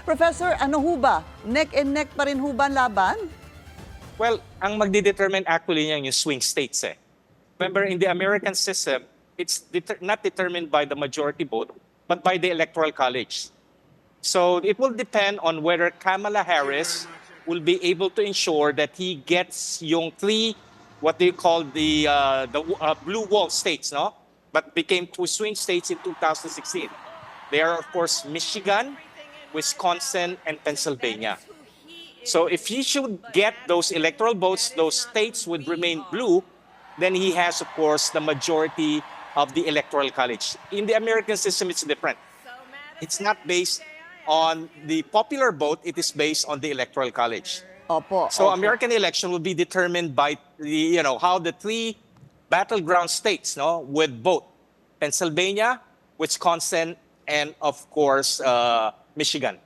Professor, ano ho ba? Neck and neck pa rin ho ba ang laban? Well, ang magdidetermine actually niyan yung swing states eh. Remember, in the American system, it's not determined by the majority vote, but by the Electoral College. So it will depend on whether Kamala Harris will be able to ensure that he gets yung three, what they call the blue wall states, no? But became two swing states in 2016. They are, of course, Michigan, Wisconsin, and Pennsylvania. So if he should get those electoral votes, those states would remain blue, then he has, of course, the majority of the Electoral College. In the American system, it's different. It's not based on the popular vote, it is based on the Electoral College. Opo. So opo. American election will be determined by the, how the three battleground states, no, would vote. Pennsylvania, Wisconsin, and of course, Michigan.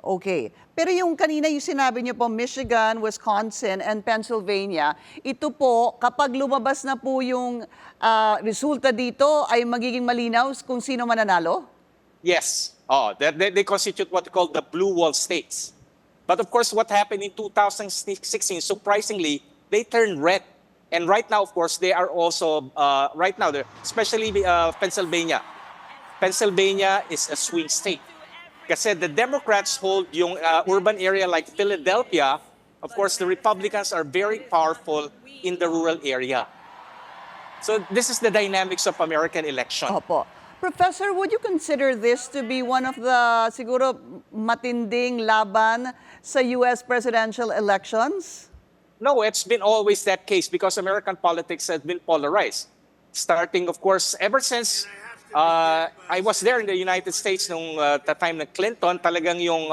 Okay. Pero yung kanina yung sinabi niyo po, Michigan, Wisconsin, and Pennsylvania, ito po, kapag lumabas na po yung resulta dito, ay magiging malinaw kung sino mananalo? Yes. They constitute what we call the blue wall states. But of course, what happened in 2016, surprisingly, they turned red. And right now, of course, they are also, especially Pennsylvania. Pennsylvania is a swing state. Kasi the Democrats hold yung urban area like Philadelphia. Of course, the Republicans are very powerful in the rural area. So this is the dynamics of American election. Opo. Professor, would you consider this to be one of the siguro matinding laban sa US presidential elections? No, it's been always that case because American politics has been polarized. Starting, of course, ever since I was there in the United States nung the time ng Clinton, talagang yung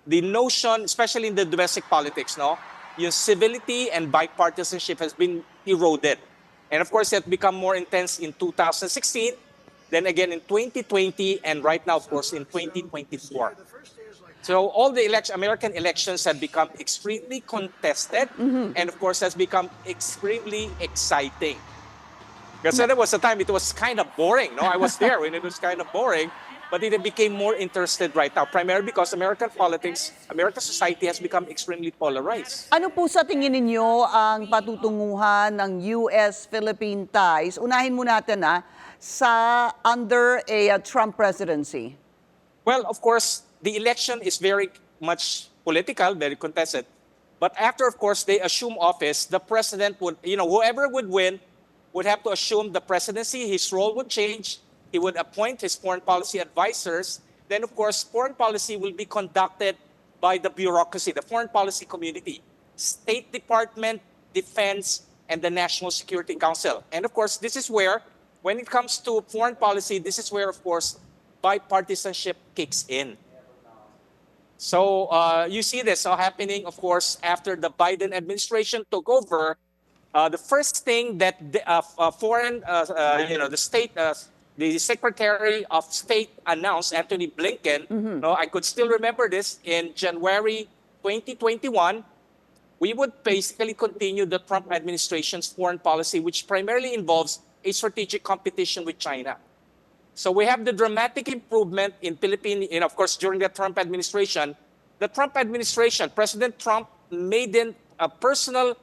the notion, especially in the domestic politics, no, yung civility and bipartisanship has been eroded. And of course, it become more intense in 2016, then again in 2020, and right now, of course, in 2024. So all the American elections have become extremely contested, and of course, has become extremely exciting. Kasi there was a time it was kind of boring. No, I was there when it was kind of boring, but it became more interested right now, primarily because American politics, American society has become extremely polarized. Ano po sa tingin ninyo ang patutunguhan ng US-Philippine ties? Unahin mo natin sa under a Trump presidency. Well, of course, the election is very much political, very contested. But after, of course, they assume office, the president would, whoever would win, would have to assume the presidency, his role would change, he would appoint his foreign policy advisors, then of course foreign policy will be conducted by the bureaucracy, the foreign policy community, State Department, Defense, and the National Security Council. And of course, this is where, when it comes to foreign policy, this is where, of course, bipartisanship kicks in. So you see this happening, of course, after the Biden administration took over. The first thing that the Secretary of State announced, Anthony Blinken, I could still remember this, in January 2021, we would basically continue the Trump administration's foreign policy, which primarily involves a strategic competition with China. So we have the dramatic improvement in Philippines, and of course, during the Trump administration, President Trump made a personal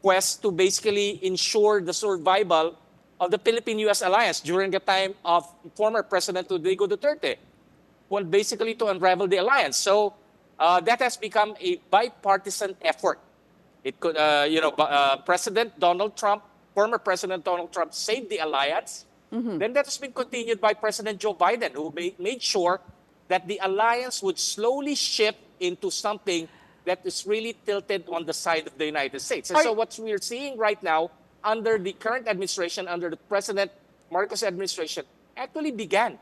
quest to basically ensure the survival of the Philippine-US alliance during the time of former President Rodrigo Duterte, well, basically to unravel the alliance. So that has become a bipartisan effort. It could, President Donald Trump, former President Donald Trump saved the alliance. Then that has been continued by President Joe Biden, who made sure that the alliance would slowly shift into something that is really tilted on the side of the United States. And so what we're seeing right now under the current administration, under the President Marcos administration, actually began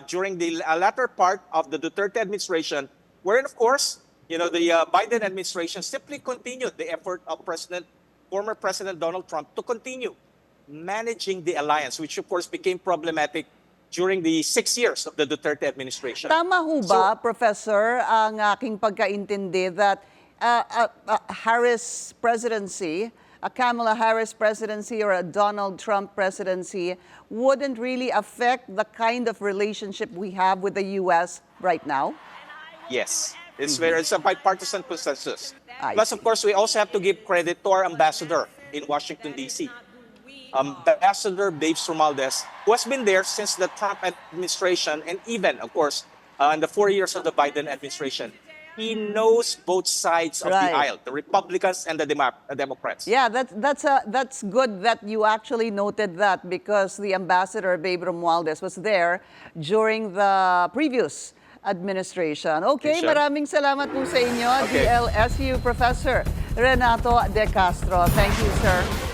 during the latter part of the Duterte administration, wherein, of course, the Biden administration simply continued the effort of former President Donald Trump to continue managing the alliance, which of course became problematic during the 6 years of the Duterte administration. Tama ho ba, Professor, ang aking pagkaintindi that Harris presidency a Kamala Harris presidency or a Donald Trump presidency wouldn't really affect the kind of relationship we have with the U.S. right now? Yes, it's a bipartisan consensus. I Plus, see. of course, we also have to give credit to our ambassador in Washington, D.C., Ambassador Babe Romualdez, who has been there since the Trump administration and even, of course, in the 4 years of the Biden administration. He knows both sides of the Right. aisle, the Republicans and the Democrats. Yeah, that's good that you actually noted that, because the Ambassador Babe Romualdez was there during the previous administration. Okay, Sure. maraming salamat po sa inyo, Okay. DLSU Professor Renato de Castro. Thank you, sir.